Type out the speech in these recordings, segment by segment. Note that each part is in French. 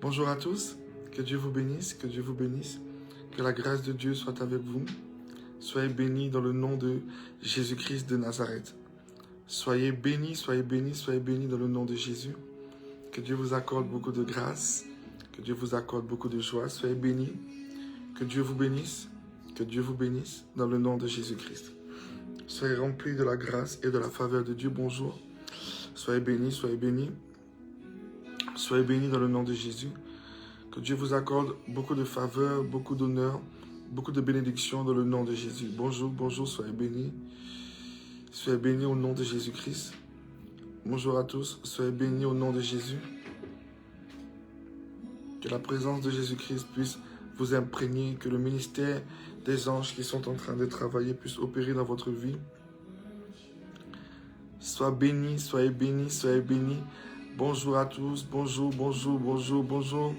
Bonjour à tous, que Dieu vous bénisse, que Dieu vous bénisse, que la grâce de Dieu soit avec vous. Soyez bénis dans le nom de Jésus-Christ de Nazareth. Soyez bénis, soyez bénis, soyez bénis dans le nom de Jésus. Que Dieu vous accorde beaucoup de grâce, que Dieu vous accorde beaucoup de joie. Soyez bénis, que Dieu vous bénisse dans le nom de Jésus-Christ. Soyez remplis de la grâce et de la faveur de Dieu. Bonjour, soyez bénis, soyez bénis. Soyez bénis dans le nom de Jésus. Que Dieu vous accorde beaucoup de faveur, beaucoup d'honneur, beaucoup de bénédictions dans le nom de Jésus. Bonjour, bonjour, soyez bénis. Soyez bénis au nom de Jésus-Christ. Bonjour à tous, soyez bénis au nom de Jésus. Que la présence de Jésus-Christ puisse vous imprégner, que le ministère des anges qui sont en train de travailler puisse opérer dans votre vie. Soyez bénis, soyez bénis, soyez bénis. Bonjour à tous, bonjour, bonjour, bonjour, bonjour.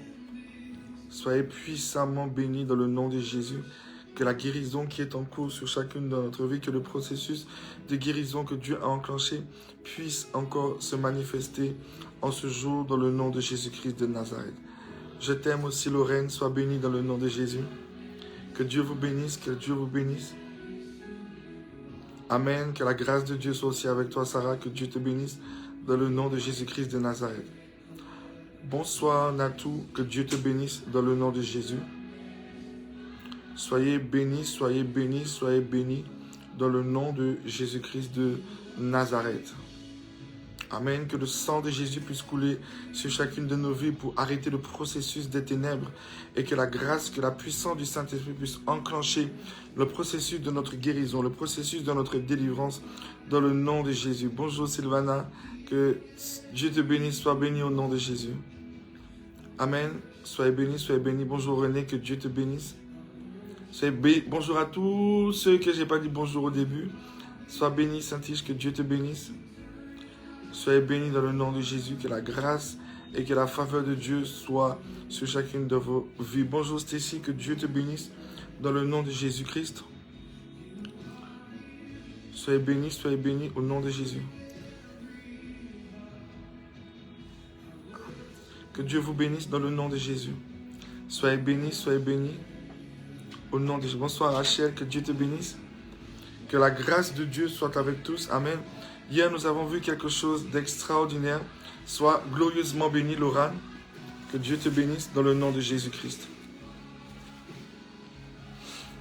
Soyez puissamment bénis dans le nom de Jésus. Que la guérison qui est en cours sur chacune de notre vie, que le processus de guérison que Dieu a enclenché puisse encore se manifester en ce jour dans le nom de Jésus-Christ de Nazareth. Je t'aime aussi Lorraine, sois bénie dans le nom de Jésus. Que Dieu vous bénisse, que Dieu vous bénisse. Amen, que la grâce de Dieu soit aussi avec toi Sarah, que Dieu te bénisse dans le nom de Jésus-Christ de Nazareth. Bonsoir Natou, que Dieu te bénisse dans le nom de Jésus. Soyez bénis, soyez bénis, soyez bénis dans le nom de Jésus-Christ de Nazareth. Amen, que le sang de Jésus puisse couler sur chacune de nos vies pour arrêter le processus des ténèbres et que la grâce, que la puissance du Saint-Esprit puisse enclencher le processus de notre guérison, le processus de notre délivrance dans le nom de Jésus. Bonjour Sylvana, que Dieu te bénisse, sois béni au nom de Jésus. Amen, soyez bénis, soyez bénis. Bonjour René, que Dieu te bénisse. Bonjour à tous ceux que je n'ai pas dit bonjour au début. Sois béni Saint-Tige, que Dieu te bénisse. Soyez bénis dans le nom de Jésus, que la grâce et que la faveur de Dieu soit sur chacune de vos vies. Bonjour Stécie, que Dieu te bénisse dans le nom de Jésus-Christ. Soyez bénis au nom de Jésus. Que Dieu vous bénisse dans le nom de Jésus. Soyez bénis au nom de Jésus. Bonsoir Rachel, que Dieu te bénisse. Que la grâce de Dieu soit avec tous. Amen. Hier, nous avons vu quelque chose d'extraordinaire. Sois glorieusement béni, Laurent. Que Dieu te bénisse dans le nom de Jésus-Christ.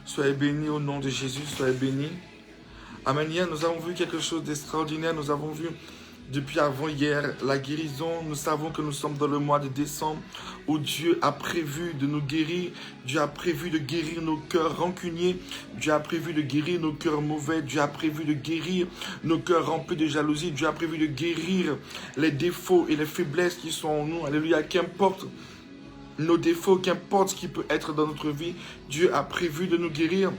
Soyez bénis au nom de Jésus. Soyez bénis. Amen. Hier, nous avons vu quelque chose d'extraordinaire. Nous avons vu depuis avant-hier la guérison. Nous savons que nous sommes dans le mois de décembre où Dieu a prévu de nous guérir. Dieu a prévu de guérir nos cœurs rancuniers. Dieu a prévu de guérir nos cœurs mauvais. Dieu a prévu de guérir nos cœurs remplis de jalousie. Dieu a prévu de guérir les défauts et les faiblesses qui sont en nous. Alléluia, qu'importe nos défauts, qu'importe ce qui peut être dans notre vie, Dieu a prévu de nous guérir.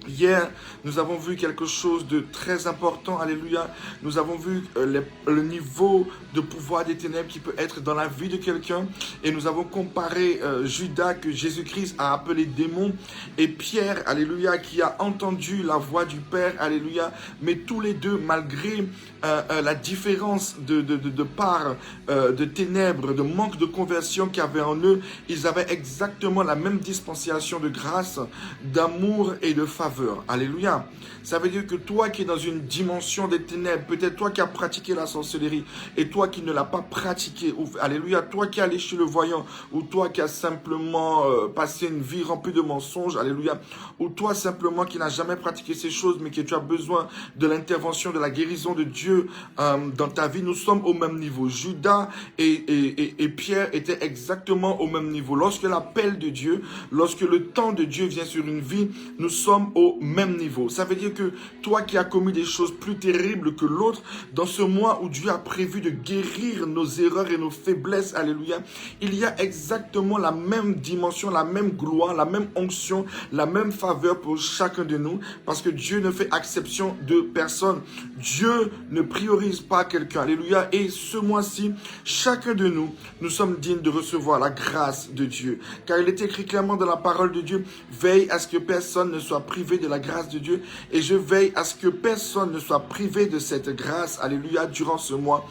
Hier, nous avons vu quelque chose de très important, alléluia. Nous avons vu le niveau de pouvoir des ténèbres qui peut être dans la vie de quelqu'un. Et nous avons comparé Judas que Jésus-Christ a appelé démon et Pierre, alléluia, qui a entendu la voix du Père, alléluia. Mais tous les deux, malgré la différence de part de ténèbres, de manque de conversion qu'il y avait en eux, ils avaient exactement la même dispensation de grâce, d'amour et de faveur. Alléluia. Ça veut dire que toi qui es dans une dimension des ténèbres, peut-être toi qui as pratiqué la sorcellerie et toi qui ne l'as pas pratiqué, ou, alléluia, toi qui es allé chez le voyant ou toi qui as simplement passé une vie remplie de mensonges, alléluia, ou toi simplement qui n'as jamais pratiqué ces choses mais que tu as besoin de l'intervention, de la guérison de Dieu dans ta vie, nous sommes au même niveau. Judas et Pierre étaient exactement au même niveau. Lorsque l'appel de Dieu, lorsque le temps de Dieu vient sur une vie, nous sommes au même niveau. Ça veut dire que toi qui as commis des choses plus terribles que l'autre, dans ce mois où Dieu a prévu de guérir nos erreurs et nos faiblesses, alléluia, il y a exactement la même dimension, la même gloire, la même onction, la même faveur pour chacun de nous, parce que Dieu ne fait exception de personne. Dieu ne priorise pas quelqu'un, alléluia, et ce mois-ci, chacun de nous, nous sommes dignes de recevoir la grâce de Dieu, car il est écrit clairement dans la parole de Dieu, veille à ce que personne ne soit privé de la grâce de Dieu, et je veille à ce que personne ne soit privé de cette grâce, alléluia, durant ce mois.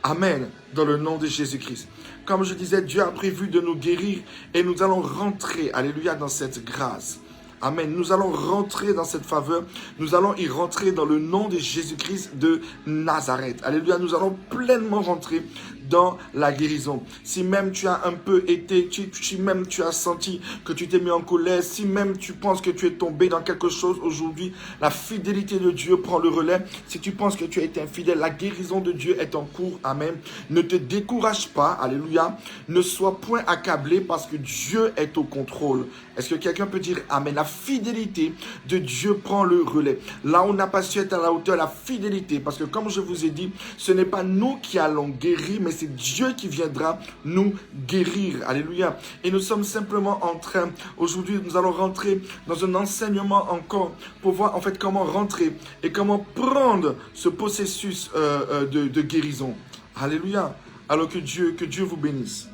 Amen, dans le nom de Jésus-Christ. Comme je disais, Dieu a prévu de nous guérir et nous allons rentrer, alléluia, dans cette grâce. Amen. Nous allons rentrer dans cette faveur. Nous allons y rentrer dans le nom de Jésus-Christ de Nazareth. Alléluia. Nous allons pleinement rentrer dans la guérison. Si même tu as un peu été, si même tu as senti que tu t'es mis en colère, si même tu penses que tu es tombé dans quelque chose aujourd'hui, la fidélité de Dieu prend le relais. Si tu penses que tu as été infidèle, la guérison de Dieu est en cours. Amen. Ne te décourage pas. Alléluia. Ne sois point accablé parce que Dieu est au contrôle. Est-ce que quelqu'un peut dire Amen? La fidélité de Dieu prend le relais. Là, on n'a pas su être à la hauteur, la fidélité. Parce que comme je vous ai dit, ce n'est pas nous qui allons guérir, mais c'est Dieu qui viendra nous guérir. Alléluia. Et nous sommes simplement en train, aujourd'hui, nous allons rentrer dans un enseignement encore pour voir en fait comment rentrer et comment prendre ce processus de guérison. Alléluia. Alors que Dieu vous bénisse.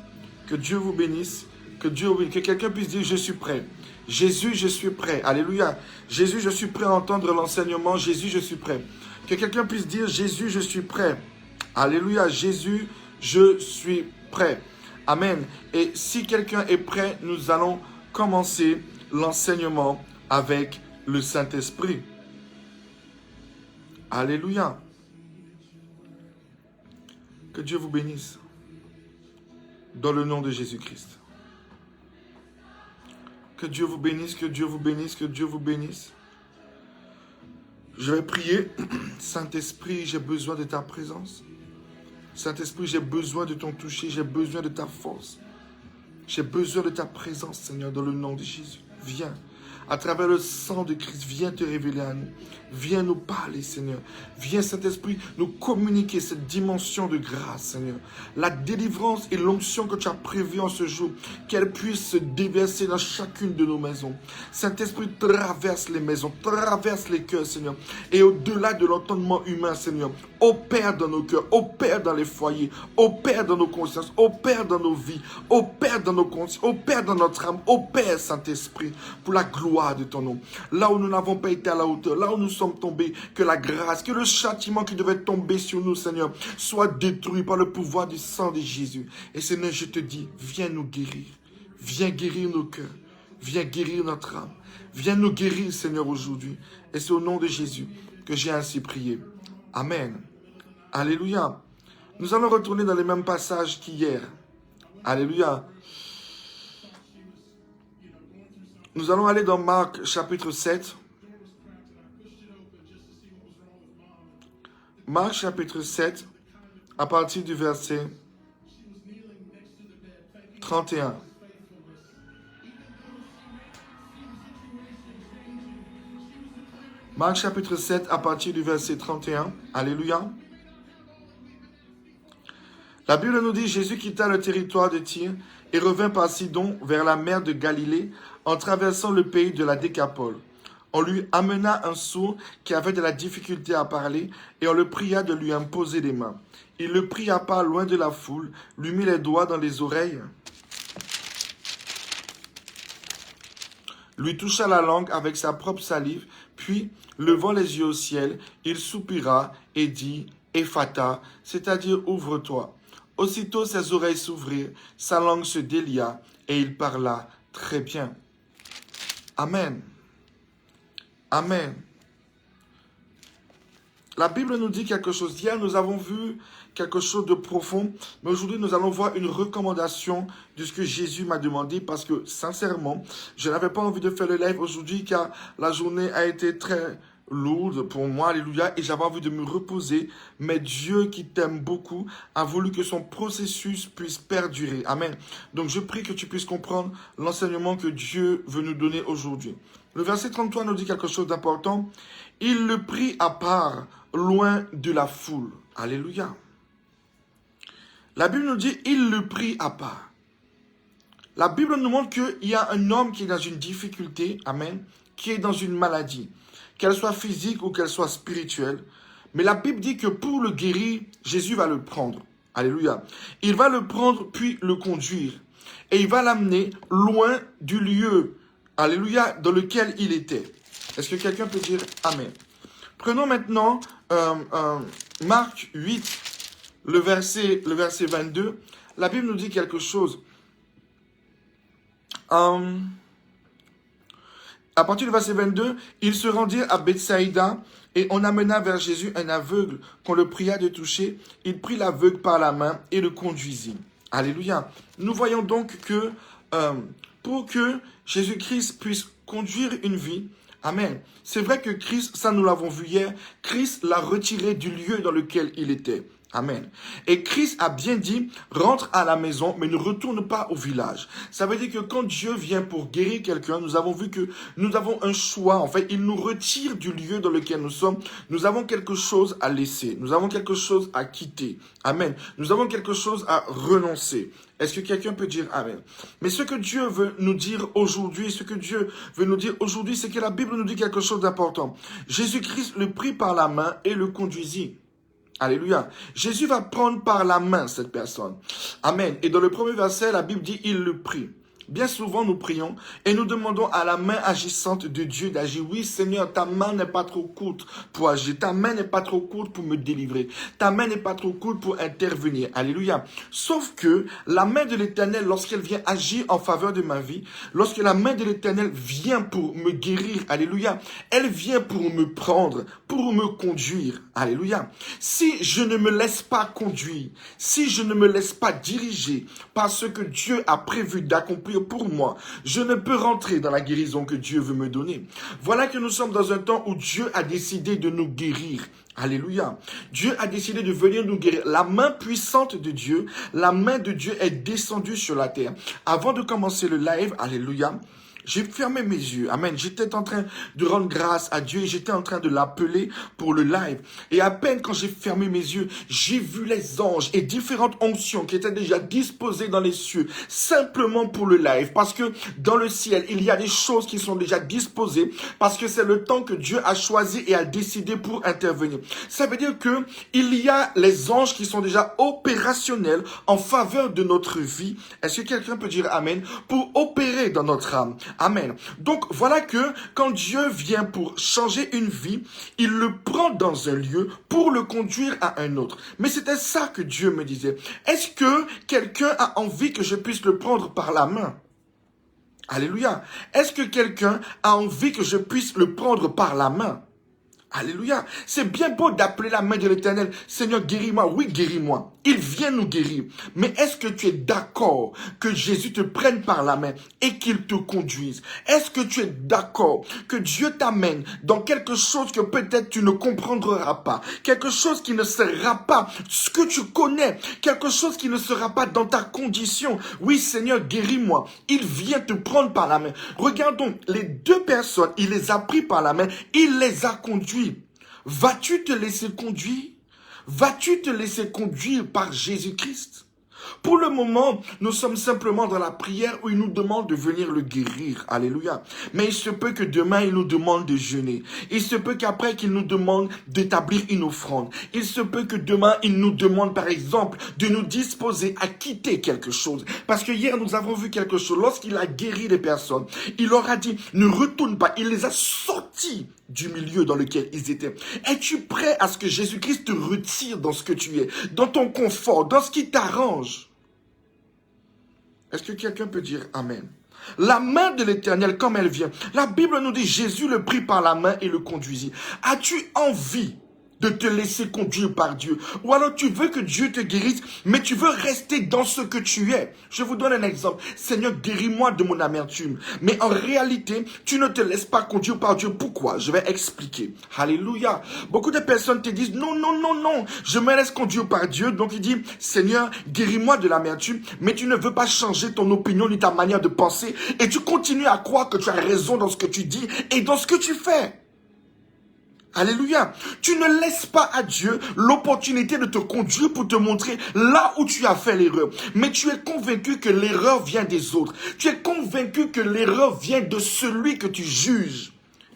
Que Dieu vous bénisse. Que quelqu'un puisse dire, je suis prêt. Jésus, je suis prêt. Alléluia. Jésus, je suis prêt à entendre l'enseignement. Jésus, je suis prêt. Que quelqu'un puisse dire, Jésus, je suis prêt. Alléluia. Jésus, je suis prêt. Amen. Et si quelqu'un est prêt, nous allons commencer l'enseignement avec le Saint-Esprit. Alléluia. Que Dieu vous bénisse. Dans le nom de Jésus-Christ. Que Dieu vous bénisse, que Dieu vous bénisse, que Dieu vous bénisse. Je vais prier. Saint-Esprit, j'ai besoin de ta présence. Saint-Esprit, j'ai besoin de ton toucher, j'ai besoin de ta force. J'ai besoin de ta présence, Seigneur, dans le nom de Jésus. Viens. À travers le sang de Christ, viens te révéler à nous. Viens nous parler, Seigneur. Viens, Saint-Esprit, nous communiquer cette dimension de grâce, Seigneur. La délivrance et l'onction que tu as prévue en ce jour, qu'elle puisse se déverser dans chacune de nos maisons. Saint-Esprit, traverse les maisons, traverse les cœurs, Seigneur. Et au-delà de l'entendement humain, Seigneur, opère dans nos cœurs, opère dans les foyers, opère dans nos consciences, opère dans nos vies, opère dans nos consciences, opère dans notre âme, opère, Saint-Esprit, pour la gloire de ton nom. Là où nous n'avons pas été à la hauteur, là où nous sommes tombés, que la grâce, que le châtiment qui devait tomber sur nous, Seigneur, soit détruit par le pouvoir du sang de Jésus. Et Seigneur, je te dis, viens nous guérir. Viens guérir nos cœurs. Viens guérir notre âme. Viens nous guérir, Seigneur, aujourd'hui. Et c'est au nom de Jésus que j'ai ainsi prié. Amen. Alléluia. Nous allons retourner dans les mêmes passages qu'hier. Alléluia. Nous allons aller dans Marc chapitre 7. Marc chapitre 7, à partir du verset 31. Marc chapitre 7, à partir du verset 31. Alléluia. La Bible nous dit, Jésus quitta le territoire de Tyr et revint par Sidon vers la mer de Galilée en traversant le pays de la Décapole. On lui amena un sourd qui avait de la difficulté à parler et on le pria de lui imposer les mains. Il le prit à part loin de la foule, lui mit les doigts dans les oreilles, lui toucha la langue avec sa propre salive, puis, levant les yeux au ciel, il soupira et dit « Ephata », c'est-à-dire « ouvre-toi ». Aussitôt ses oreilles s'ouvrirent, sa langue se délia et il parla très bien. Amen. Amen. La Bible nous dit quelque chose. Hier, nous avons vu quelque chose de profond. Mais aujourd'hui, nous allons voir une recommandation de ce que Jésus m'a demandé. Parce que, sincèrement, je n'avais pas envie de faire le live aujourd'hui car la journée a été très lourde pour moi. Alléluia. Et j'avais envie de me reposer. Mais Dieu, qui t'aime beaucoup, a voulu que son processus puisse perdurer. Amen. Donc, je prie que tu puisses comprendre l'enseignement que Dieu veut nous donner aujourd'hui. Le verset 33 nous dit quelque chose d'important. Il le prit à part, loin de la foule. Alléluia. La Bible nous dit, il le prit à part. La Bible nous montre qu'il y a un homme qui est dans une difficulté, amen, qui est dans une maladie, qu'elle soit physique ou qu'elle soit spirituelle. Mais la Bible dit que pour le guérir, Jésus va le prendre. Alléluia. Il va le prendre puis le conduire. Et il va l'amener loin du lieu, alléluia, dans lequel il était. Est-ce que quelqu'un peut dire Amen? Prenons maintenant Marc 8, le verset 22. la Bible nous dit quelque chose. À partir du verset 22, ils se rendirent à Bethsaïda et on amena vers Jésus un aveugle qu'on le pria de toucher. Il prit l'aveugle par la main et le conduisit. Alléluia. Nous voyons donc que pour que Jésus-Christ puisse conduire une vie, amen. C'est vrai que Christ, ça nous l'avons vu hier, Christ l'a retiré du lieu dans lequel il était. Amen. Et Christ a bien dit, rentre à la maison, mais ne retourne pas au village. Ça veut dire que quand Dieu vient pour guérir quelqu'un, nous avons vu que nous avons un choix. En fait, il nous retire du lieu dans lequel nous sommes. Nous avons quelque chose à laisser. Nous avons quelque chose à quitter. Amen. Nous avons quelque chose à renoncer. Est-ce que quelqu'un peut dire Amen? Mais ce que Dieu veut nous dire aujourd'hui, c'est que la Bible nous dit quelque chose d'important. Jésus-Christ le prit par la main et le conduisit. Alléluia. Jésus va prendre par la main cette personne. Amen. Et dans le premier verset, la Bible dit, il le prit. Bien souvent, nous prions et nous demandons à la main agissante de Dieu d'agir. Oui, Seigneur, ta main n'est pas trop courte pour agir. Ta main n'est pas trop courte pour me délivrer. Ta main n'est pas trop courte pour intervenir. Alléluia. Sauf que la main de l'Éternel, lorsqu'elle vient agir en faveur de ma vie, lorsque la main de l'Éternel vient pour me guérir, alléluia, elle vient pour me prendre, pour me conduire. Alléluia. Si je ne me laisse pas conduire, si je ne me laisse pas diriger par ce que Dieu a prévu d'accomplir pour moi, je ne peux rentrer dans la guérison que Dieu veut me donner. Voilà que nous sommes dans un temps où Dieu a décidé de nous guérir. Alléluia. Dieu a décidé de venir nous guérir. La main puissante de Dieu, la main de Dieu est descendue sur la terre. Avant de commencer le live, alléluia, j'ai fermé mes yeux. Amen. J'étais en train de rendre grâce à Dieu et j'étais en train de l'appeler pour le live. Et à peine quand j'ai fermé mes yeux, j'ai vu les anges et différentes onctions qui étaient déjà disposées dans les cieux, simplement pour le live. Parce que dans le ciel, il y a des choses qui sont déjà disposées parce que c'est le temps que Dieu a choisi et a décidé pour intervenir. Ça veut dire que il y a les anges qui sont déjà opérationnels en faveur de notre vie. Est-ce que quelqu'un peut dire Amen? Pour opérer dans notre âme. Amen. Donc, voilà que quand Dieu vient pour changer une vie, il le prend dans un lieu pour le conduire à un autre. Mais c'était ça que Dieu me disait. Est-ce que quelqu'un a envie que je puisse le prendre par la main? Alléluia. Est-ce que quelqu'un a envie que je puisse le prendre par la main? Alléluia. C'est bien beau d'appeler la main de l'Éternel. Seigneur, guéris-moi. Oui, guéris-moi. Il vient nous guérir. Mais est-ce que tu es d'accord que Jésus te prenne par la main et qu'il te conduise? Est-ce que tu es d'accord que Dieu t'amène dans quelque chose que peut-être tu ne comprendras pas? Quelque chose qui ne sera pas ce que tu connais. Quelque chose qui ne sera pas dans ta condition. Oui, Seigneur, guéris-moi. Il vient te prendre par la main. Regardons, les deux personnes, il les a pris par la main. Il les a conduits. Vas-tu te laisser conduire? Vas-tu te laisser conduire par Jésus-Christ? Pour le moment, nous sommes simplement dans la prière où il nous demande de venir le guérir. Alléluia. Mais il se peut que demain, il nous demande de jeûner. Il se peut qu'après, qu'il nous demande d'établir une offrande. Il se peut que demain, il nous demande, par exemple, de nous disposer à quitter quelque chose. Parce que hier, nous avons vu quelque chose. Lorsqu'il a guéri les personnes, il leur a dit, ne retourne pas. Il les a sortis du milieu dans lequel ils étaient. Es-tu prêt à ce que Jésus-Christ te retire dans ce que tu es, dans ton confort, dans ce qui t'arrange? Est-ce que quelqu'un peut dire Amen? La main de l'Éternel, comme elle vient. La Bible nous dit, Jésus le prit par la main et le conduisit. As-tu envie de te laisser conduire par Dieu? Ou alors tu veux que Dieu te guérisse, mais tu veux rester dans ce que tu es. Je vous donne un exemple. Seigneur, guéris-moi de mon amertume. Mais en réalité, tu ne te laisses pas conduire par Dieu. Pourquoi? Je vais expliquer. Alléluia. Beaucoup de personnes te disent, non, non, non, non, je me laisse conduire par Dieu. Donc il dit, Seigneur, guéris-moi de l'amertume, mais tu ne veux pas changer ton opinion ni ta manière de penser. Et tu continues à croire que tu as raison dans ce que tu dis et dans ce que tu fais. Alléluia. Tu ne laisses pas à Dieu l'opportunité de te conduire pour te montrer là où tu as fait l'erreur. Mais tu es convaincu que l'erreur vient des autres. Tu es convaincu que l'erreur vient de celui que tu juges.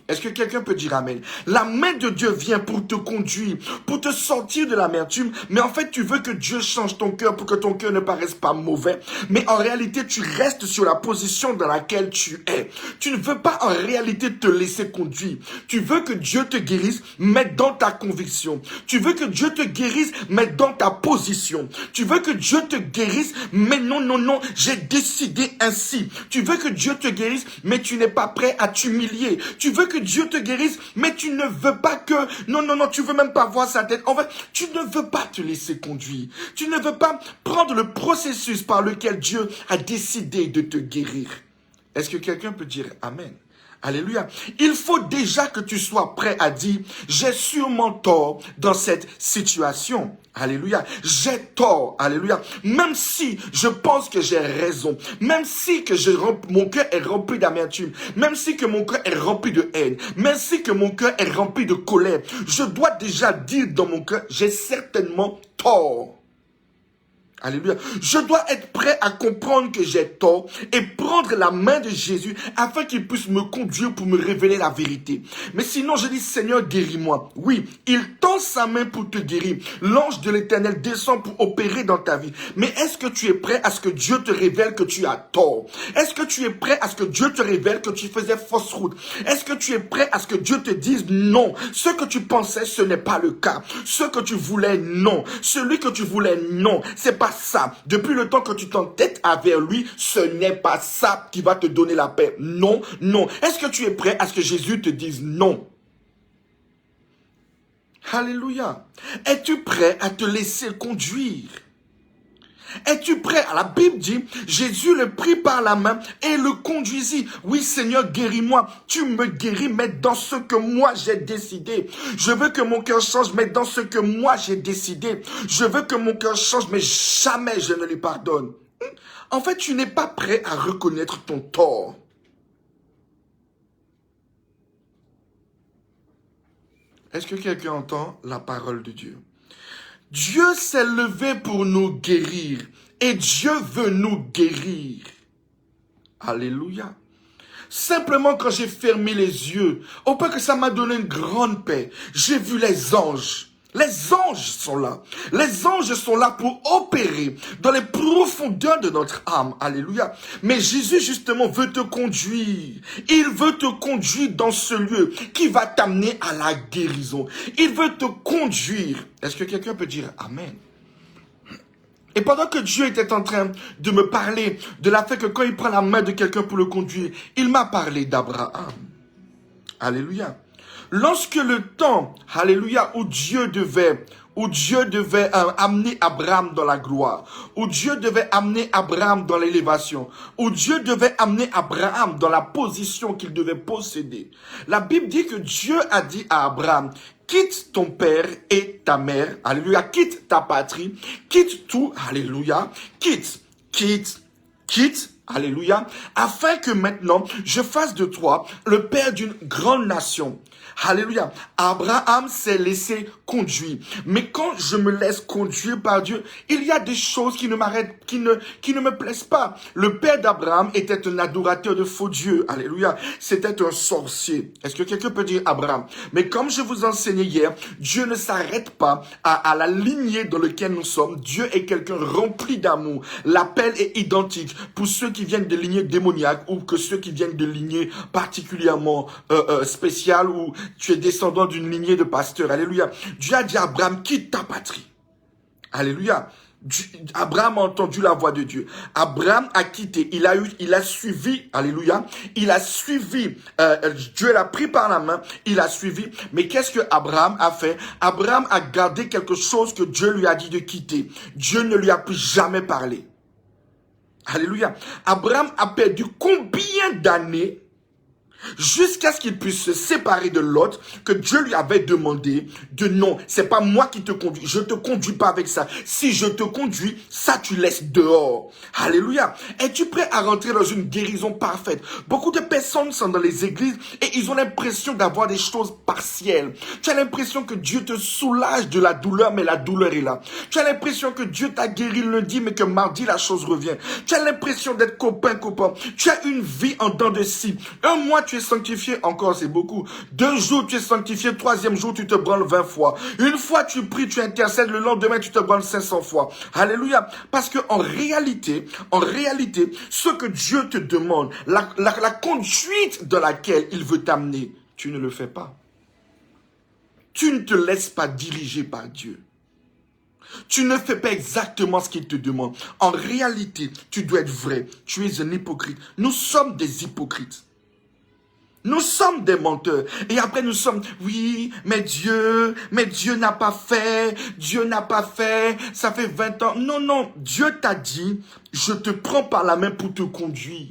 Est-ce que quelqu'un peut dire amen? La main de Dieu vient pour te conduire, pour te sortir de l'amertume. Mais en fait, tu veux que Dieu change ton cœur pour que ton cœur ne paraisse pas mauvais. Mais en réalité, tu restes sur la position dans laquelle tu es. Tu ne veux pas en réalité te laisser conduire. Tu veux que Dieu te guérisse, mais dans ta conviction. Tu veux que Dieu te guérisse, mais dans ta position. Tu veux que Dieu te guérisse, mais non, non, non, j'ai décidé ainsi. Tu veux que Dieu te guérisse, mais tu n'es pas prêt à t'humilier. Tu veux que Dieu te guérisse, mais tu ne veux pas que... Non, non, non, tu veux même pas voir sa tête. En fait, tu ne veux pas te laisser conduire. Tu ne veux pas prendre le processus par lequel Dieu a décidé de te guérir. Est-ce que quelqu'un peut dire amen? Alléluia. Il faut déjà que tu sois prêt à dire, j'ai sûrement tort dans cette situation. Alléluia. J'ai tort. Alléluia. Même si je pense que j'ai raison, même si que mon cœur est rempli d'amertume, même si que mon cœur est rempli de haine, même si que mon cœur est rempli de colère, je dois déjà dire dans mon cœur, j'ai certainement tort. Alléluia. Je dois être prêt à comprendre que j'ai tort et prendre la main de Jésus afin qu'il puisse me conduire pour me révéler la vérité. Mais sinon, je dis, Seigneur, guéris-moi. Oui, il tend sa main pour te guérir. L'ange de l'Éternel descend pour opérer dans ta vie. Mais est-ce que tu es prêt à ce que Dieu te révèle que tu as tort? Est-ce que tu es prêt à ce que Dieu te révèle que tu faisais fausse route? Est-ce que tu es prêt à ce que Dieu te dise non? Ce que tu pensais, ce n'est pas le cas. Ce que tu voulais, non. Celui que tu voulais, non. C'est pas ça. Depuis le temps que tu t'entêtes vers lui, ce n'est pas ça qui va te donner la paix. Non, non. Est-ce que tu es prêt à ce que Jésus te dise non? Alléluia. Es-tu prêt à te laisser conduire? Es-tu prêt? La Bible dit, Jésus le prit par la main et le conduisit. Oui, Seigneur, guéris-moi. Tu me guéris, mais dans ce que moi j'ai décidé. Je veux que mon cœur change, mais dans ce que moi j'ai décidé. Je veux que mon cœur change, mais jamais je ne lui pardonne. En fait, tu n'es pas prêt à reconnaître ton tort. Est-ce que quelqu'un entend la parole de Dieu? Dieu s'est levé pour nous guérir et Dieu veut nous guérir. Alléluia. Simplement quand j'ai fermé les yeux, au point que ça m'a donné une grande paix, j'ai vu les anges. Les anges sont là. Les anges sont là pour opérer dans les profondeurs de notre âme. Alléluia. Mais Jésus, justement, veut te conduire. Il veut te conduire dans ce lieu qui va t'amener à la guérison. Il veut te conduire. Est-ce que quelqu'un peut dire amen? Et pendant que Dieu était en train de me parler de la fait que quand il prend la main de quelqu'un pour le conduire, il m'a parlé d'Abraham. Alléluia. Lorsque le temps, alléluia, où Dieu devait amener Abraham dans la gloire, où Dieu devait amener Abraham dans l'élévation, où Dieu devait amener Abraham dans la position qu'il devait posséder, la Bible dit que Dieu a dit à Abraham, quitte ton père et ta mère, alléluia, quitte ta patrie, quitte tout, alléluia, quitte, alléluia, afin que maintenant je fasse de toi le père d'une grande nation. Alléluia. Abraham s'est laissé conduire. Mais quand je me laisse conduire par Dieu, il y a des choses qui ne m'arrêtent, qui ne me plaisent pas. Le père d'Abraham était un adorateur de faux dieux. Alléluia. C'était un sorcier. Est-ce que quelqu'un peut dire Abraham? Mais comme je vous enseignais hier, Dieu ne s'arrête pas à la lignée dans laquelle nous sommes. Dieu est quelqu'un rempli d'amour. L'appel est identique pour ceux qui viennent de lignées démoniaques ou que ceux qui viennent de lignées particulièrement spéciales ou tu es descendant d'une lignée de pasteurs. Alléluia. Dieu a dit à Abraham, quitte ta patrie. Alléluia. Abraham a entendu la voix de Dieu. Abraham a quitté. Il a suivi. Alléluia. Il a suivi. Dieu l'a pris par la main. Il a suivi. Mais qu'est-ce que Abraham a fait? Abraham a gardé quelque chose que Dieu lui a dit de quitter. Dieu ne lui a plus jamais parlé. Alléluia. Abraham a perdu combien d'années jusqu'à ce qu'il puisse se séparer de Lot, que Dieu lui avait demandé de non, c'est pas moi qui te conduis, je te conduis pas avec ça. Si je te conduis, ça tu laisses dehors. Alléluia. Es-tu prêt à rentrer dans une guérison parfaite? Beaucoup de personnes sont dans les églises et ils ont l'impression d'avoir des choses partielles. Tu as l'impression que Dieu te soulage de la douleur, mais la douleur est là. Tu as l'impression que Dieu t'a guéri lundi, mais que mardi la chose revient. Tu as l'impression d'être copain. Tu as une vie en dents de scie. Un mois tu es sanctifié, encore c'est beaucoup. 2 jours, tu es sanctifié, 3e jour, tu te branles 20 fois. Une fois, tu pries, tu intercèdes, le lendemain, tu te branles 500 fois. Alléluia. Parce que en réalité, ce que Dieu te demande, la conduite dans laquelle il veut t'amener, tu ne le fais pas. Tu ne te laisses pas diriger par Dieu. Tu ne fais pas exactement ce qu'il te demande. En réalité, tu dois être vrai. Tu es un hypocrite. Nous sommes des hypocrites. Nous sommes des menteurs. Et après nous sommes, oui, mais Dieu n'a pas fait. Dieu n'a pas fait. Ça fait 20 ans. Non, non. Dieu t'a dit, je te prends par la main pour te conduire.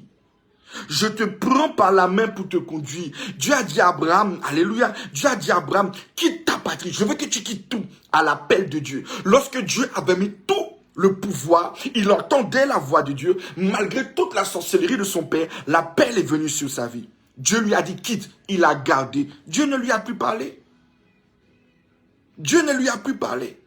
Je te prends par la main pour te conduire. Dieu a dit à Abraham, alléluia, Dieu a dit à Abraham, quitte ta patrie. Je veux que tu quittes tout à l'appel de Dieu. Lorsque Dieu avait mis tout le pouvoir, il entendait la voix de Dieu. Malgré toute la sorcellerie de son père, l'appel est venu sur sa vie. Dieu lui a dit quitte, il a gardé. Dieu ne lui a plus parlé. Dieu ne lui a plus parlé.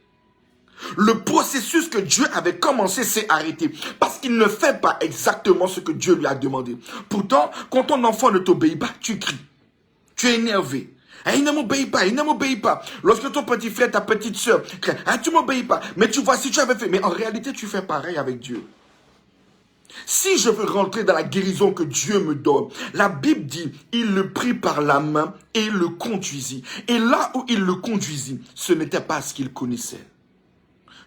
Le processus que Dieu avait commencé s'est arrêté parce qu'il ne fait pas exactement ce que Dieu lui a demandé. Pourtant, quand ton enfant ne t'obéit pas, tu cries. Tu es énervé. Hein, il ne m'obéit pas, il ne m'obéit pas. Lorsque ton petit frère, ta petite soeur crie, hein, tu ne m'obéis pas. Mais tu vois, si tu avais fait... Mais en réalité, tu fais pareil avec Dieu. Si je veux rentrer dans la guérison que Dieu me donne, la Bible dit, il le prit par la main et le conduisit. Et là où il le conduisit, ce n'était pas ce qu'il connaissait.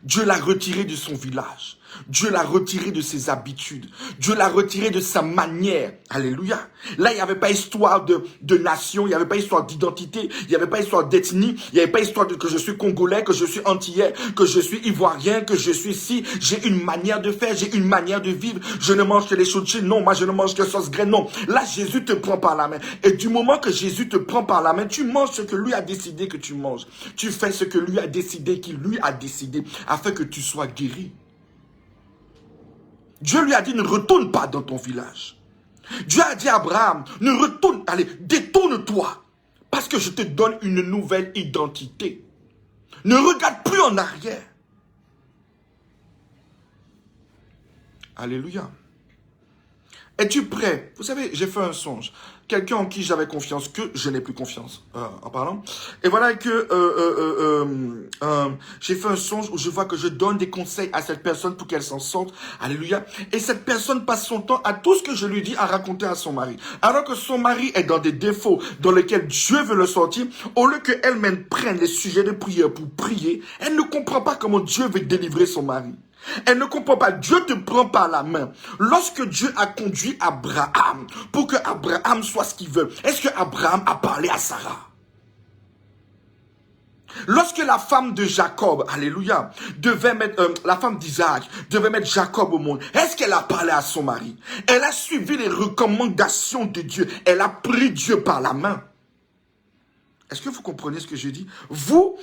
Dieu l'a retiré de son village. Dieu l'a retiré de ses habitudes. Dieu l'a retiré de sa manière. Alléluia. Là, il n'y avait pas histoire de nation, il n'y avait pas histoire d'identité, il n'y avait pas histoire d'ethnie, il n'y avait pas histoire de que je suis congolais, que je suis antillais, que je suis ivoirien, que je suis ci. J'ai une manière de faire, j'ai une manière de vivre. Je ne mange que les chouchis, non, moi je ne mange que sauce graine, non. Là, Jésus te prend par la main. Et du moment que Jésus te prend par la main, tu manges ce que lui a décidé que tu manges. Tu fais ce que lui a décidé, qu'il lui a décidé, afin que tu sois guéri. Dieu lui a dit, ne retourne pas dans ton village. Dieu a dit à Abraham, ne retourne, allez, détourne-toi, parce que je te donne une nouvelle identité. Ne regarde plus en arrière. Alléluia. Es-tu prêt? Vous savez, j'ai fait un songe. Quelqu'un en qui j'avais confiance, que je n'ai plus confiance, en parlant. Et voilà que j'ai fait un songe où je vois que je donne des conseils à cette personne pour qu'elle s'en sorte. Alléluia. Et cette personne passe son temps à tout ce que je lui dis à raconter à son mari. Alors que son mari est dans des défauts dans lesquels Dieu veut le sortir, au lieu qu'elle-même prenne les sujets de prière pour prier, elle ne comprend pas comment Dieu veut délivrer son mari. Elle ne comprend pas. Dieu te prend par la main. Lorsque Dieu a conduit Abraham pour que Abraham soit ce qu'il veut, est-ce que Abraham a parlé à Sarah? Lorsque la femme de Jacob, alléluia, devait mettre, la femme d'Isaac devait mettre Jacob au monde, est-ce qu'elle a parlé à son mari? Elle a suivi les recommandations de Dieu. Elle a pris Dieu par la main. Est-ce que vous comprenez ce que je dis? Vous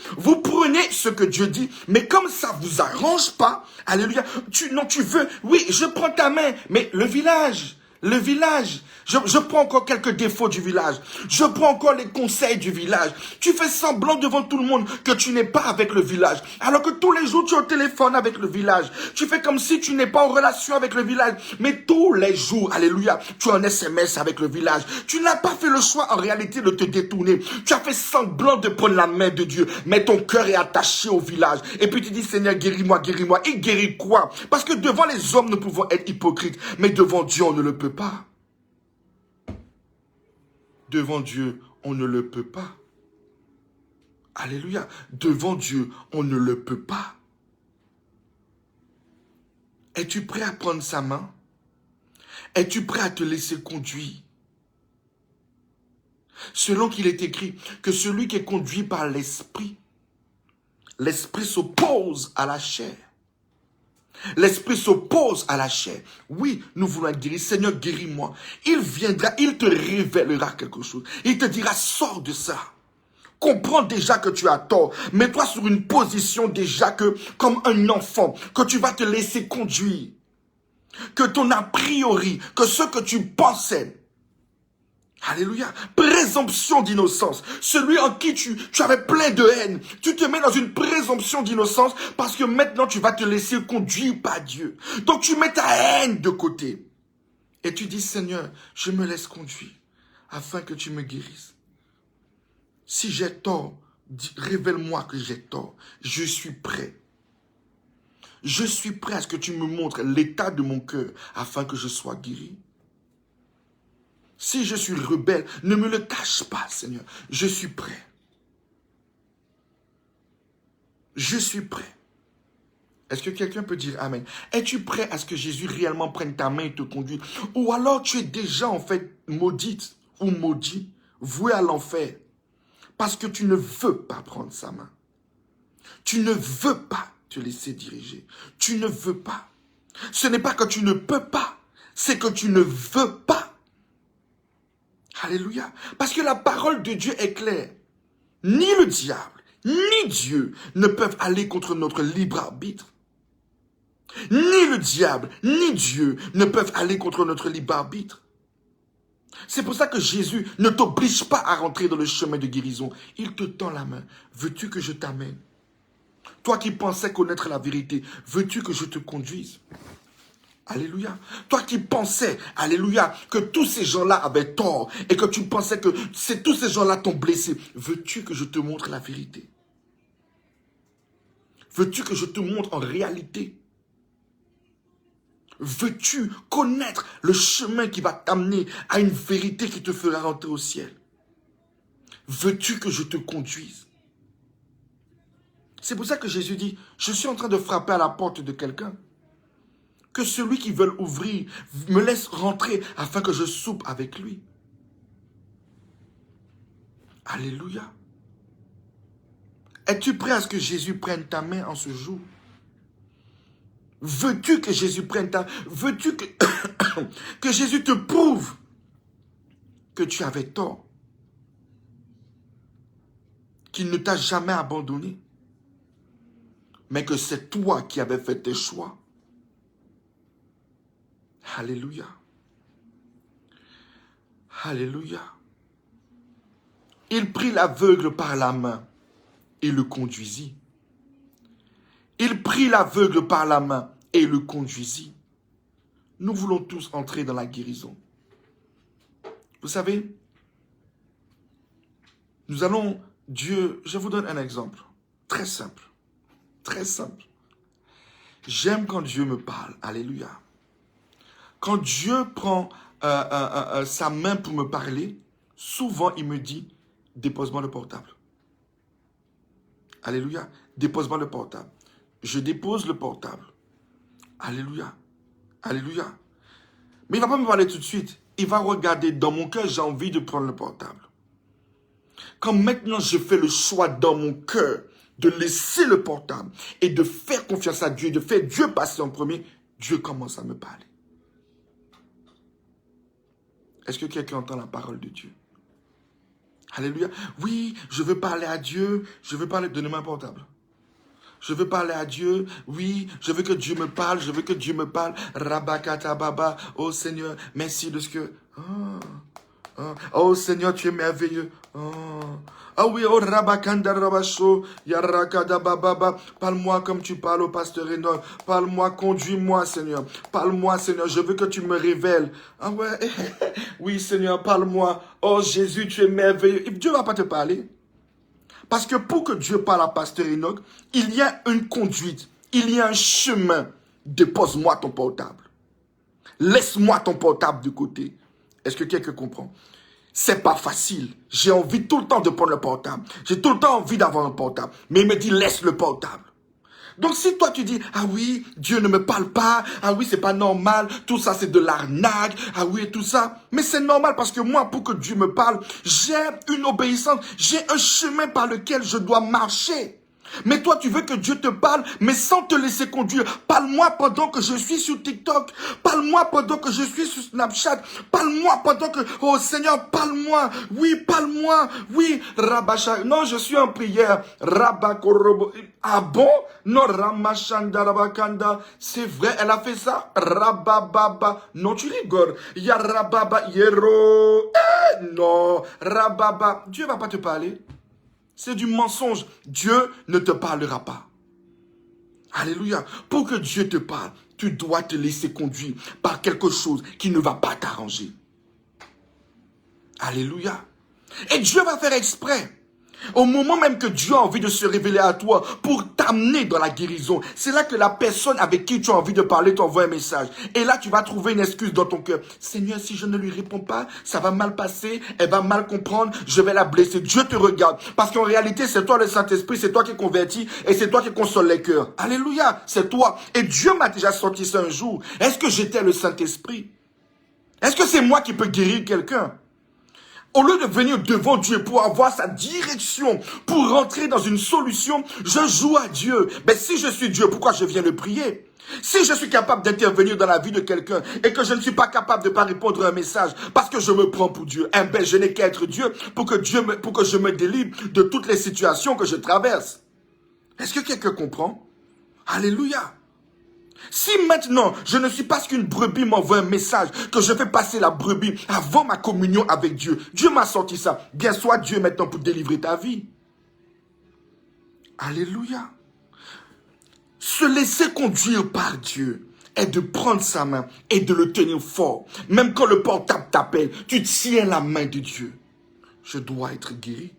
prenez ce que Dieu dit, mais comme ça vous arrange pas, alléluia, tu veux, oui, je prends ta main, mais le village, je prends encore quelques défauts du village, je prends encore les conseils du village, tu fais semblant devant tout le monde que tu n'es pas avec le village, alors que tous les jours tu es au téléphone avec le village, tu fais comme si tu n'es pas en relation avec le village, mais tous les jours, alléluia, tu es en SMS avec le village, tu n'as pas fait le choix en réalité de te détourner, tu as fait semblant de prendre la main de Dieu, mais ton cœur est attaché au village, et puis tu dis Seigneur guéris-moi, et guéris quoi? Parce que devant les hommes nous pouvons être hypocrites, mais devant Dieu on ne le peut pas. Devant Dieu, on ne le peut pas. Alléluia. Devant Dieu, on ne le peut pas. Es-tu prêt à prendre sa main? Es-tu prêt à te laisser conduire? Selon qu'il est écrit que celui qui est conduit par l'esprit, l'esprit s'oppose à la chair. L'esprit s'oppose à la chair. Oui, nous voulons être guéris. Seigneur, guéris-moi. Il viendra, il te révélera quelque chose. Il te dira, sors de ça. Comprends déjà que tu as tort. Mets-toi sur une position déjà que, comme un enfant, que tu vas te laisser conduire. Que ton a priori, que ce que tu pensais, alléluia, présomption d'innocence. Celui en qui tu avais plein de haine. Tu te mets dans une présomption d'innocence parce que maintenant tu vas te laisser conduire par Dieu. Donc tu mets ta haine de côté. Et tu dis, Seigneur, je me laisse conduire. afin que tu me guérisses. Si j'ai tort, révèle-moi que j'ai tort. Je suis prêt. Je suis prêt à ce que tu me montres l'état de mon cœur afin que je sois guéri. Si je suis rebelle, ne me le cache pas, Seigneur. Je suis prêt. Je suis prêt. Est-ce que quelqu'un peut dire Amen? Es-tu prêt à ce que Jésus réellement prenne ta main et te conduise? Ou alors tu es déjà en fait maudite ou maudit, voué à l'enfer, parce que tu ne veux pas prendre sa main. Tu ne veux pas te laisser diriger. Tu ne veux pas. Ce n'est pas que tu ne peux pas, c'est que tu ne veux pas. Alléluia. Parce que la parole de Dieu est claire. Ni le diable, ni Dieu ne peuvent aller contre notre libre arbitre. Ni le diable, ni Dieu ne peuvent aller contre notre libre arbitre. C'est pour ça que Jésus ne t'oblige pas à rentrer dans le chemin de guérison. Il te tend la main. Veux-tu que je t'amène? Toi qui pensais connaître la vérité, veux-tu que je te conduise? Alléluia. Toi qui pensais, alléluia, que tous ces gens-là avaient tort et que tu pensais que tous ces gens-là t'ont blessé, veux-tu que je te montre la vérité? Veux-tu que je te montre en réalité? Veux-tu connaître le chemin qui va t'amener à une vérité qui te fera rentrer au ciel? Veux-tu que je te conduise? C'est pour ça que Jésus dit, je suis en train de frapper à la porte de quelqu'un. Que celui qui veut ouvrir me laisse rentrer afin que je soupe avec lui. Alléluia. Es-tu prêt à ce que Jésus prenne ta main en ce jour? Veux-tu que Jésus prenne ta main? Veux-tu que, que Jésus te prouve que tu avais tort? Qu'il ne t'a jamais abandonné? Mais que c'est toi qui avais fait tes choix. Alléluia. Alléluia. Il prit l'aveugle par la main et le conduisit. Il prit l'aveugle par la main et le conduisit. Nous voulons tous entrer dans la guérison. Vous savez, nous allons, Dieu, je vous donne un exemple, très simple, très simple. J'aime quand Dieu me parle, alléluia. Quand Dieu prend sa main pour me parler, souvent il me dit, dépose-moi le portable. Alléluia, dépose-moi le portable. Je dépose le portable. Alléluia, alléluia. Mais il ne va pas me parler tout de suite. Il va regarder dans mon cœur, j'ai envie de prendre le portable. Quand maintenant je fais le choix dans mon cœur de laisser le portable et de faire confiance à Dieu, de faire Dieu passer en premier, Dieu commence à me parler. Est-ce que quelqu'un entend la parole de Dieu? Alléluia. Oui, je veux parler à Dieu. Je veux parler. Donnez-moi un portable. Je veux parler à Dieu. Oui, je veux que Dieu me parle. Je veux que Dieu me parle. Rabakata baba. Oh Seigneur, merci de ce que... Oh Seigneur, tu es merveilleux. Ah oui, oh Rabakanda Rabasho, Yarakada Bababa. Parle-moi comme tu parles au pasteur Enoch. Parle-moi, conduis-moi, Seigneur. Parle-moi, Seigneur, je veux que tu me révèles. Ah ouais, oui, Seigneur, parle-moi. Oh Jésus, tu es merveilleux. Dieu ne va pas te parler. Parce que pour que Dieu parle à pasteur Enoch, il y a une conduite. Il y a un chemin. Dépose-moi ton portable. Laisse-moi ton portable de côté. Est-ce que quelqu'un comprend? C'est pas facile. J'ai envie tout le temps de prendre le portable. J'ai tout le temps envie d'avoir un portable. Mais il me dit, laisse le portable. Donc si toi tu dis, ah oui, Dieu ne me parle pas, ah oui, c'est pas normal, tout ça c'est de l'arnaque, ah oui, et tout ça. Mais c'est normal parce que moi, pour que Dieu me parle, j'ai une obéissance, j'ai un chemin par lequel je dois marcher. Mais toi, tu veux que Dieu te parle, mais sans te laisser conduire. Parle-moi pendant que je suis sur TikTok. Parle-moi pendant que je suis sur Snapchat. Parle-moi pendant que... Oh Seigneur, parle-moi. Oui, parle-moi. Oui, Rabacha. Non, je suis en prière. Rabakorobo. Ah bon? Non, Ramachanda Rabakanda. C'est vrai, elle a fait ça? Rabababa. Non, tu rigoles. Ya Rababa Yero. Non, Rababa. Dieu va pas te parler. C'est du mensonge. Dieu ne te parlera pas. Alléluia. Pour que Dieu te parle, tu dois te laisser conduire par quelque chose qui ne va pas t'arranger. Alléluia. Et Dieu va faire exprès. Au moment même que Dieu a envie de se révéler à toi pour t'amener dans la guérison, c'est là que la personne avec qui tu as envie de parler t'envoie un message. Et là, tu vas trouver une excuse dans ton cœur. Seigneur, si je ne lui réponds pas, ça va mal passer, elle va mal comprendre, je vais la blesser. Dieu te regarde. Parce qu'en réalité, c'est toi le Saint-Esprit, c'est toi qui convertis et c'est toi qui console les cœurs. Alléluia, c'est toi. Et Dieu m'a déjà sorti ça un jour. Est-ce que j'étais le Saint-Esprit? Est-ce que c'est moi qui peux guérir quelqu'un? Au lieu de venir devant Dieu pour avoir sa direction, pour rentrer dans une solution, je joue à Dieu. Mais si je suis Dieu, pourquoi je viens le prier? Si je suis capable d'intervenir dans la vie de quelqu'un et que je ne suis pas capable de ne pas répondre à un message parce que je me prends pour Dieu, eh ben je n'ai qu'à être Dieu pour que je me délivre de toutes les situations que je traverse. Est-ce que quelqu'un comprend? Alléluia. Si maintenant, je ne suis pas qu'une brebis m'envoie un message, que je fais passer la brebis avant ma communion avec Dieu, Dieu m'a sorti ça. Bien soit Dieu maintenant pour délivrer ta vie. Alléluia. Se laisser conduire par Dieu est de prendre sa main et de le tenir fort. Même quand le portable t'appelle, tu tiens la main de Dieu. Je dois être guéri.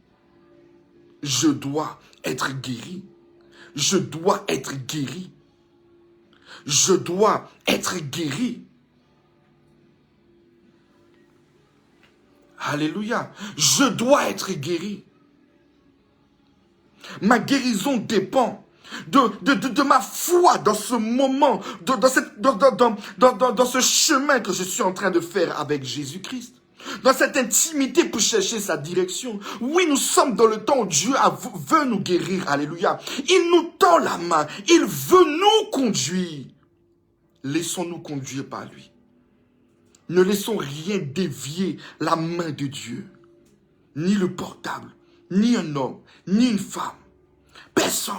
Je dois être guéri. Je dois être guéri. Je dois être guéri. Alléluia. Je dois être guéri. Ma guérison dépend de ma foi dans ce moment, dans ce chemin que je suis en train de faire avec Jésus-Christ. Dans cette intimité pour chercher sa direction. Oui, nous sommes dans le temps où Dieu veut nous guérir. Alléluia. Il nous tend la main. Il veut nous conduire. Laissons-nous conduire par lui. Ne laissons rien dévier la main de Dieu. Ni le portable, ni un homme, ni une femme. Personne.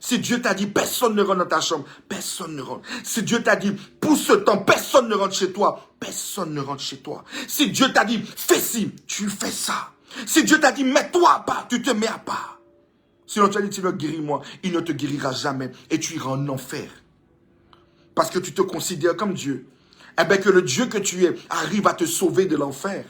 Si Dieu t'a dit, personne ne rentre dans ta chambre, personne ne rentre. Si Dieu t'a dit, pousse ce temps, personne ne rentre chez toi, personne ne rentre chez toi. Si Dieu t'a dit, fais ci, tu fais ça. Si Dieu t'a dit, mets-toi à part, tu te mets à part. Sinon tu as dit, Seigneur, guéris-moi, il ne te guérira jamais et tu iras en enfer. Parce que tu te considères comme Dieu. Eh bien que le Dieu que tu es arrive à te sauver de l'enfer.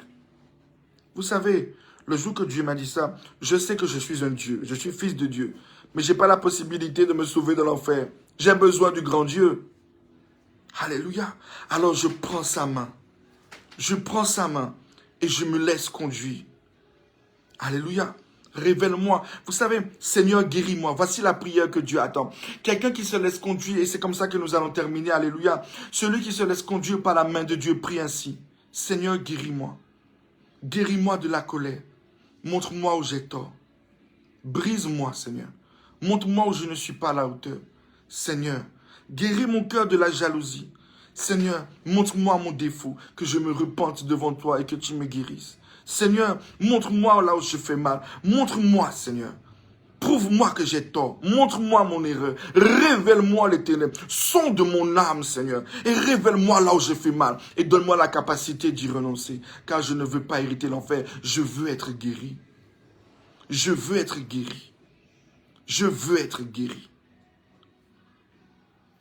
Vous savez, le jour que Dieu m'a dit ça, je sais que je suis un Dieu, je suis fils de Dieu. Mais je n'ai pas la possibilité de me sauver de l'enfer. J'ai besoin du grand Dieu. Alléluia. Alors je prends sa main. Je prends sa main et je me laisse conduire. Alléluia. Révèle-moi. Vous savez, Seigneur, guéris-moi. Voici la prière que Dieu attend. Quelqu'un qui se laisse conduire, et c'est comme ça que nous allons terminer. Alléluia. Celui qui se laisse conduire par la main de Dieu prie ainsi. Seigneur, guéris-moi. Guéris-moi de la colère. Montre-moi où j'ai tort. Brise-moi, Seigneur. Montre-moi où je ne suis pas à la hauteur. Seigneur, guéris mon cœur de la jalousie. Seigneur, montre-moi mon défaut, que je me repente devant toi et que tu me guérisses. Seigneur, montre-moi là où je fais mal. Montre-moi, Seigneur. Prouve-moi que j'ai tort. Montre-moi mon erreur. Révèle-moi les ténèbres. Sonde mon âme, Seigneur. Et révèle-moi là où je fais mal. Et donne-moi la capacité d'y renoncer. Car je ne veux pas hériter l'enfer. Je veux être guéri. Je veux être guéri. Je veux être guéri.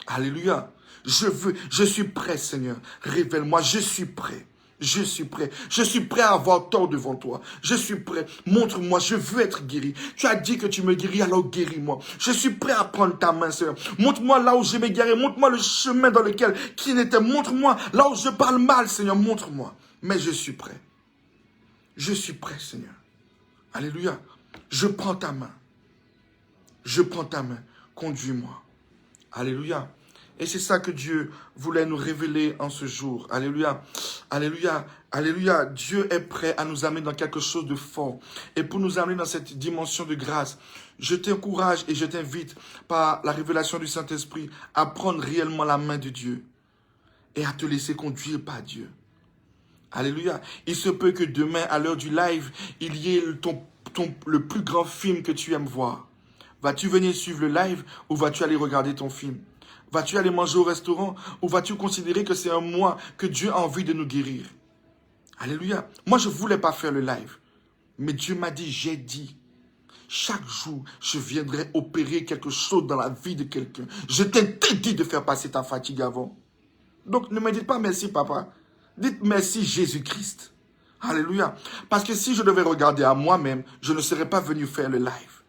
Alléluia. Je suis prêt, Seigneur. Révèle-moi, je suis prêt. Je suis prêt. Je suis prêt à avoir tort devant toi. Je suis prêt. Montre-moi, je veux être guéri. Tu as dit que tu me guéris, alors guéris-moi. Je suis prêt à prendre ta main, Seigneur. Montre-moi là où je m'égarais. Montre-moi le chemin dans lequel qui n'était. Montre-moi là où je parle mal, Seigneur. Montre-moi. Mais je suis prêt. Je suis prêt, Seigneur. Alléluia. Je prends ta main. Je prends ta main. Conduis-moi. Alléluia. Et c'est ça que Dieu voulait nous révéler en ce jour. Alléluia. Alléluia. Alléluia. Dieu est prêt à nous amener dans quelque chose de fort. Et pour nous amener dans cette dimension de grâce, je t'encourage et je t'invite par la révélation du Saint-Esprit à prendre réellement la main de Dieu et à te laisser conduire par Dieu. Alléluia. Il se peut que demain, à l'heure du live, il y ait le plus grand film que tu aimes voir. Vas-tu venir suivre le live ou vas-tu aller regarder ton film? Vas-tu aller manger au restaurant ou vas-tu considérer que c'est un mois que Dieu a envie de nous guérir? Alléluia. Moi, je ne voulais pas faire le live. Mais Dieu m'a dit, j'ai dit, chaque jour, je viendrai opérer quelque chose dans la vie de quelqu'un. Je t'interdis de faire passer ta fatigue avant. Donc, ne me dites pas merci, papa. Dites merci, Jésus-Christ. Alléluia. Parce que si je devais regarder à moi-même, je ne serais pas venu faire le live.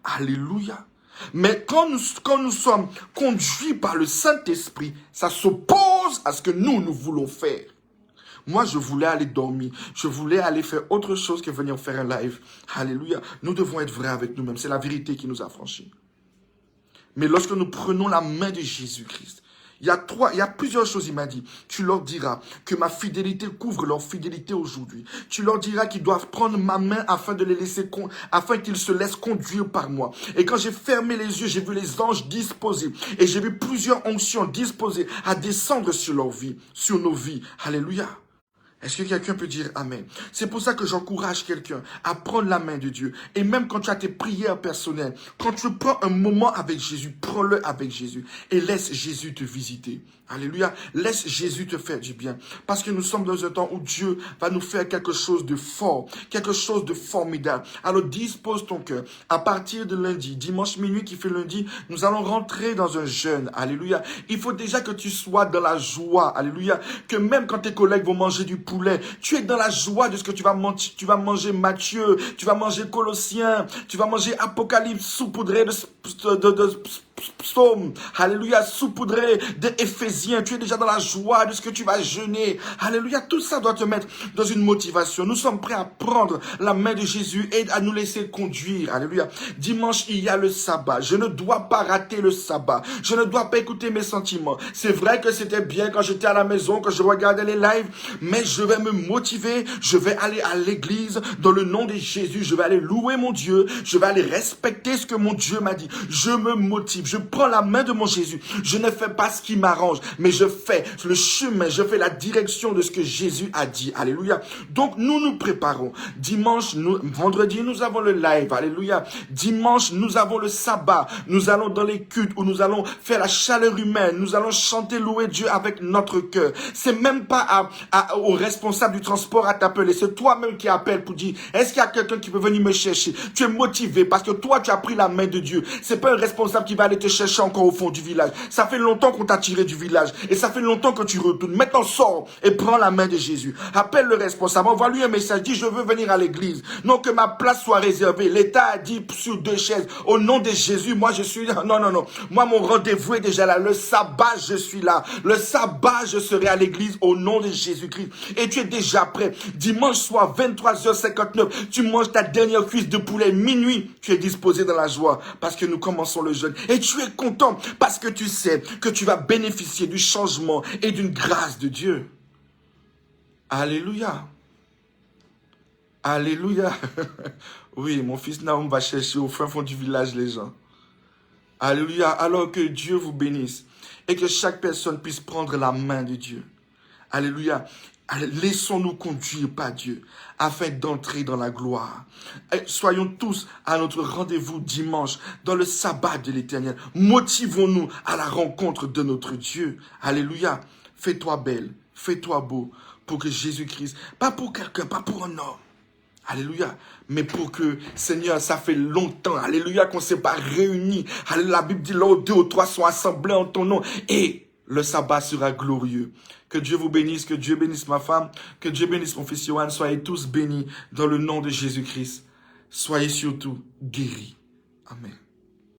Alléluia. Mais quand nous sommes conduits par le Saint-Esprit, ça s'oppose à ce que nous voulons faire. Moi, je voulais aller dormir. Je voulais aller faire autre chose que venir faire un live. Alléluia. Nous devons être vrais avec nous-mêmes. C'est la vérité qui nous a franchis. Mais lorsque nous prenons la main de Jésus-Christ, il y a plusieurs choses, il m'a dit. Tu leur diras que ma fidélité couvre leur fidélité aujourd'hui. Tu leur diras qu'ils doivent prendre ma main afin de les laisser, afin qu'ils se laissent conduire par moi. Et quand j'ai fermé les yeux, j'ai vu les anges disposés. Et j'ai vu plusieurs onctions disposées à descendre sur leur vie, sur nos vies. Alléluia. Est-ce que quelqu'un peut dire Amen? C'est pour ça que j'encourage quelqu'un à prendre la main de Dieu. Et même quand tu as tes prières personnelles, quand tu prends un moment avec Jésus, prends-le avec Jésus. Et laisse Jésus te visiter. Alléluia. Laisse Jésus te faire du bien. Parce que nous sommes dans un temps où Dieu va nous faire quelque chose de fort, quelque chose de formidable. Alors dispose ton cœur. À partir de lundi, dimanche minuit qui fait lundi, nous allons rentrer dans un jeûne. Alléluia. Il faut déjà que tu sois dans la joie. Alléluia. Que même quand tes collègues vont manger du poulet, tu es dans la joie de ce que tu vas manger. Tu vas manger Matthieu, tu vas manger Colossiens, tu vas manger Apocalypse saupoudré de psaume, alléluia, saupoudré de Éphésiens. Tu es déjà dans la joie de ce que tu vas jeûner. Alléluia, tout ça doit te mettre dans une motivation. Nous sommes prêts à prendre la main de Jésus et à nous laisser conduire. Alléluia. Dimanche, il y a le sabbat. Je ne dois pas rater le sabbat. Je ne dois pas écouter mes sentiments. C'est vrai que c'était bien quand j'étais à la maison, quand je regardais les lives, mais je vais me motiver. Je vais aller à l'église dans le nom de Jésus. Je vais aller louer mon Dieu. Je vais aller respecter ce que mon Dieu m'a dit. Je me motive. Je prends la main de mon Jésus. Je ne fais pas ce qui m'arrange, mais je fais le chemin, je fais la direction de ce que Jésus a dit. Alléluia. Donc, nous nous préparons. Dimanche, vendredi, nous avons le live. Alléluia. Dimanche, nous avons le sabbat. Nous allons dans les cultes où nous allons faire la chaleur humaine. Nous allons chanter, louer Dieu avec notre cœur. C'est même pas au responsable du transport à t'appeler. C'est toi-même qui appelle pour dire, est-ce qu'il y a quelqu'un qui peut venir me chercher? Tu es motivé parce que toi, tu as pris la main de Dieu. C'est pas un responsable qui va aller te chercher encore au fond du village. Ça fait longtemps qu'on t'a tiré du village et ça fait longtemps que tu retournes. Maintenant, sors et prends la main de Jésus. Appelle le responsable, envoie-lui un message, dis je veux venir à l'église. Non, que ma place soit réservée. L'État a dit sur 2 chaises. Au nom de Jésus, moi je suis là. Non. Moi, mon rendez-vous est déjà là. Le sabbat, je suis là. Le sabbat, je serai à l'église au nom de Jésus-Christ. Et tu es déjà prêt. Dimanche soir, 23h59, tu manges ta dernière cuisse de poulet. Minuit, tu es disposé dans la joie parce que nous commençons le jeûne. Et tu es content parce que tu sais que tu vas bénéficier du changement et d'une grâce de Dieu. Alléluia. Alléluia. Oui, mon fils Naoum va chercher au fin fond du village les gens. Alléluia. Alors que Dieu vous bénisse et que chaque personne puisse prendre la main de Dieu. Alléluia. Laissons-nous conduire par Dieu afin d'entrer dans la gloire. Et soyons tous à notre rendez-vous dimanche dans le sabbat de l'Éternel. Motivons-nous à la rencontre de notre Dieu. Alléluia. Fais-toi belle, fais-toi beau pour que Jésus-Christ, pas pour quelqu'un, pas pour un homme. Alléluia. Mais pour que, Seigneur, ça fait longtemps, alléluia, qu'on ne s'est pas réunis. La Bible dit là où 2 ou 3 sont assemblés en ton nom. Et le sabbat sera glorieux. Que Dieu vous bénisse, que Dieu bénisse ma femme, que Dieu bénisse mon fils Yohan. Soyez tous bénis dans le nom de Jésus-Christ. Soyez surtout guéris. Amen.